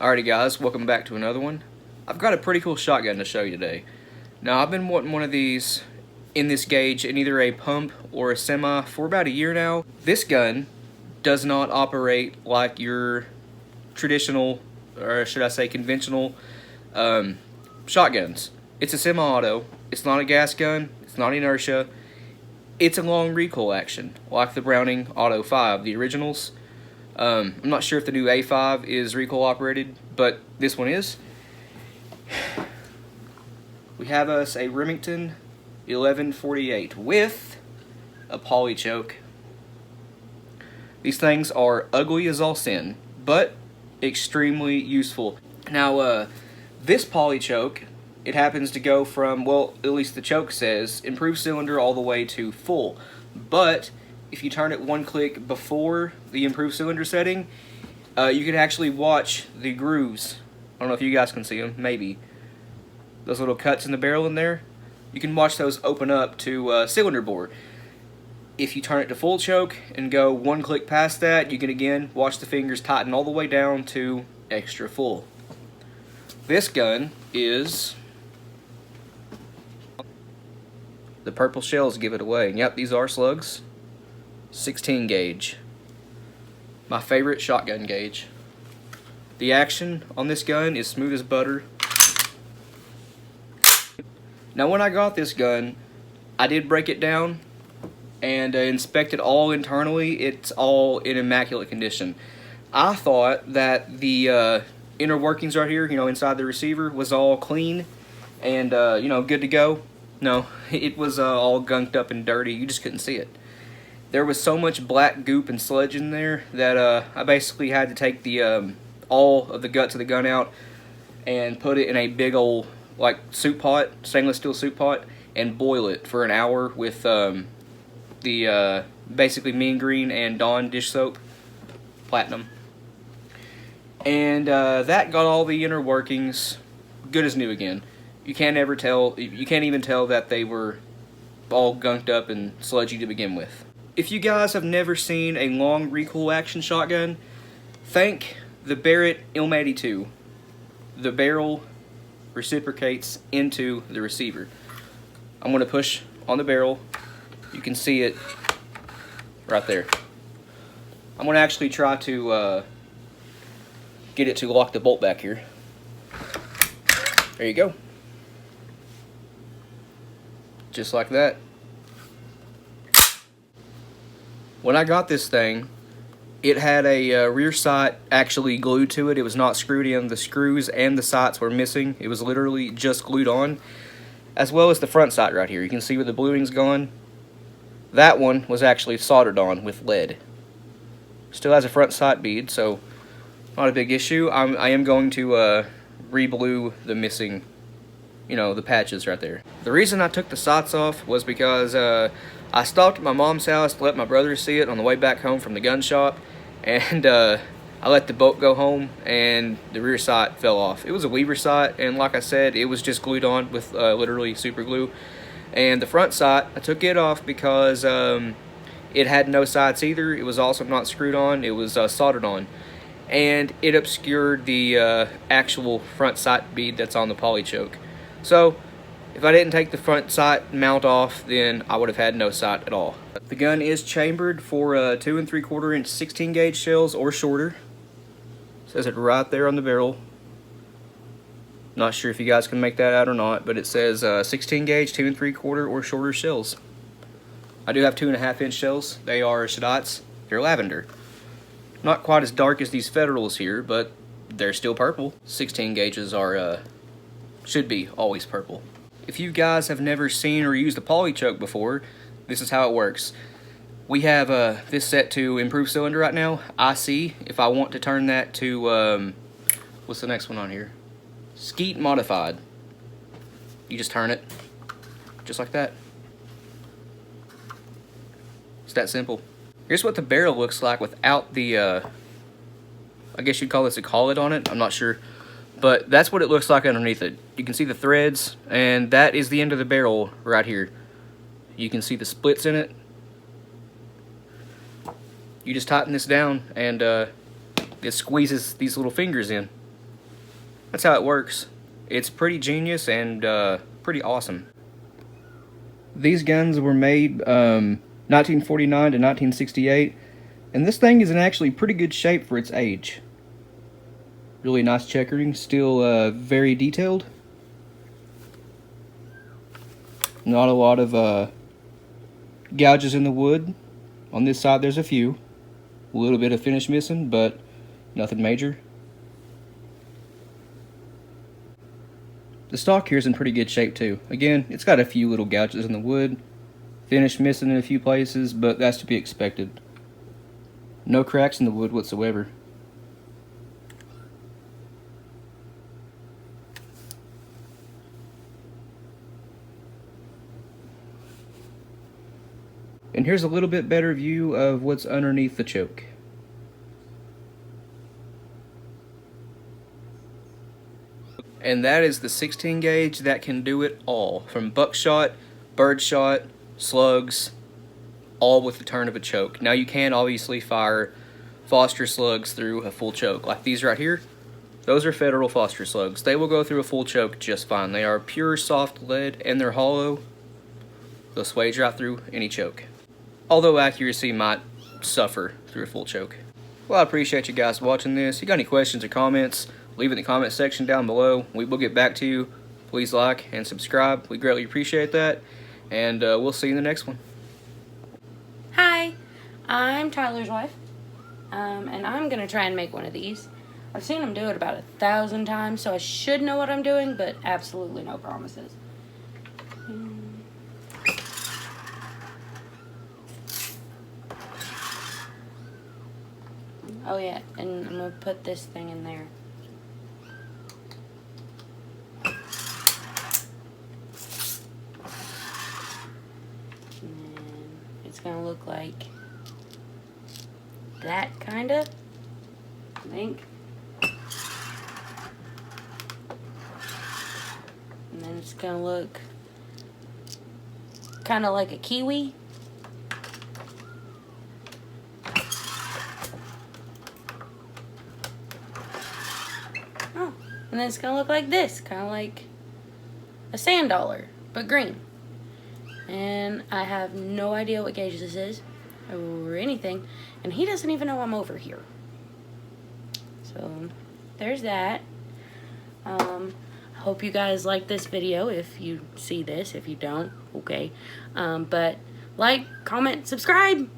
Alrighty guys, welcome back to another one. I've got a pretty cool shotgun to show you today. Now I've been wanting one of these in this gauge in either a pump or a semi for about a year now. This gun does not operate like your traditional, or should I say conventional, shotguns. It's a semi-auto, it's not a gas gun, it's not inertia, it's a long recoil action, like the Browning Auto 5, the originals. I'm not sure if the new A5 is recoil operated, but this one is. We have us a Remington 1148 with a Polychoke. These things are ugly as all sin, but extremely useful. Now, this Polychoke, it happens to go from, well, at least the choke says, improved cylinder all the way to full. But if you turn it one click before the improved cylinder setting, you can actually watch the grooves. I don't know if you guys can see them, maybe. Those little cuts in the barrel in there, you can watch those open up to cylinder bore. If you turn it to full choke and go one click past that, you can again watch the fingers tighten all the way down to extra full. This gun is... the purple shells give it away. Yep, these are slugs. 16 gauge. My favorite shotgun gauge. The action on this gun is smooth as butter. Now when I got this gun, I did break it down and inspect it all internally. It's all in immaculate condition. I thought that the inner workings right here, inside the receiver, was all clean and good to go. No, it was all gunked up and dirty. You just couldn't see it. There was so much black goop and sludge in there that I basically had to take the all of the guts of the gun out and put it in a big old soup pot, stainless steel soup pot, and boil it for an hour with the basically Mean Green and Dawn dish soap, platinum, and that got all the inner workings good as new again. You can't ever tell. You can't even tell that they were all gunked up and sludgy to begin with. If you guys have never seen a long recoil action shotgun, think the Barrett M82. The barrel reciprocates into the receiver. I'm going to push on the barrel. You can see it right there. I'm going to actually try to get it to lock the bolt back here. There you go. Just like that. When I got this thing, it had a rear sight actually glued to it. It was not screwed in. The screws and the sights were missing. It was literally just glued on, as well as the front sight right here. You can see where the bluing's gone. That one was actually soldered on with lead. Still has a front sight bead, so not a big issue. I am going to re-blue the missing, the patches right there. The reason I took the sights off was because I stopped at my mom's house to let my brother see it on the way back home from the gun shop, and I let the bolt go home and the rear sight fell off. It was a Weaver sight, and like I said, it was just glued on with literally super glue. And the front sight, I took it off because it had no sights either. It was also not screwed on. It was soldered on, and it obscured the actual front sight bead that's on the Polychoke. So if I didn't take the front sight mount off, then I would have had no sight at all. The gun is chambered for 2 3/4 inch 16 gauge shells or shorter. It says it right there on the barrel. Not sure if you guys can make that out or not, but it says 16 gauge 2 3/4 or shorter shells. I do have 2.5 inch shells. They are Shadites. They're lavender. Not quite as dark as these Federals here, but they're still purple. 16 gauges are should be always purple. If you guys have never seen or used a Polychoke before, this is how it works. We have this set to improved cylinder right now, IC. If I want to turn that to, what's the next one on here? Skeet modified. You just turn it, just like that. It's that simple. Here's what the barrel looks like without the, I guess you'd call this a collet on it, I'm not sure. But that's what it looks like underneath it. You can see the threads, and that is the end of the barrel right here. You can see the splits in it. You just tighten this down, and it squeezes these little fingers in. That's how it works. It's pretty genius and pretty awesome. These guns were made 1949 to 1968, and this thing is in actually pretty good shape for its age. Really nice checkering, still very detailed. Not a lot of gouges in the wood. On this side there's a few. A little bit of finish missing, but nothing major. The stock here is in pretty good shape too. Again, it's got a few little gouges in the wood. Finish missing in a few places, but that's to be expected. No cracks in the wood whatsoever. And here's a little bit better view of what's underneath the choke. And that is the 16 gauge that can do it all, from buckshot, birdshot, slugs, all with the turn of a choke. Now you can obviously fire Foster slugs through a full choke, like these right here. Those are Federal Foster slugs. They will go through a full choke just fine. They are pure soft lead and they're hollow. They'll swage right through any choke, although accuracy might suffer through a full choke. Well, I appreciate you guys watching this. If you got any questions or comments, leave it in the comment section down below. We will get back to you. Please like and subscribe. We greatly appreciate that. And we'll see you in the next one. Hi, I'm Tyler's wife, and I'm going to try and make one of these. I've seen him do it about 1,000 times, so I should know what I'm doing, but absolutely no promises. Oh yeah, and I'm going to put this thing in there. It's gonna look like that, kinda, I think. And then it's gonna look kinda like a kiwi. Oh, and then it's gonna look like this, kinda like a sand dollar, but green. And I have no idea what gauge this is or anything, and he doesn't even know I'm over here. So there's that. Hope you guys like this video. If you see this, if you don't, okay. But like, comment, subscribe.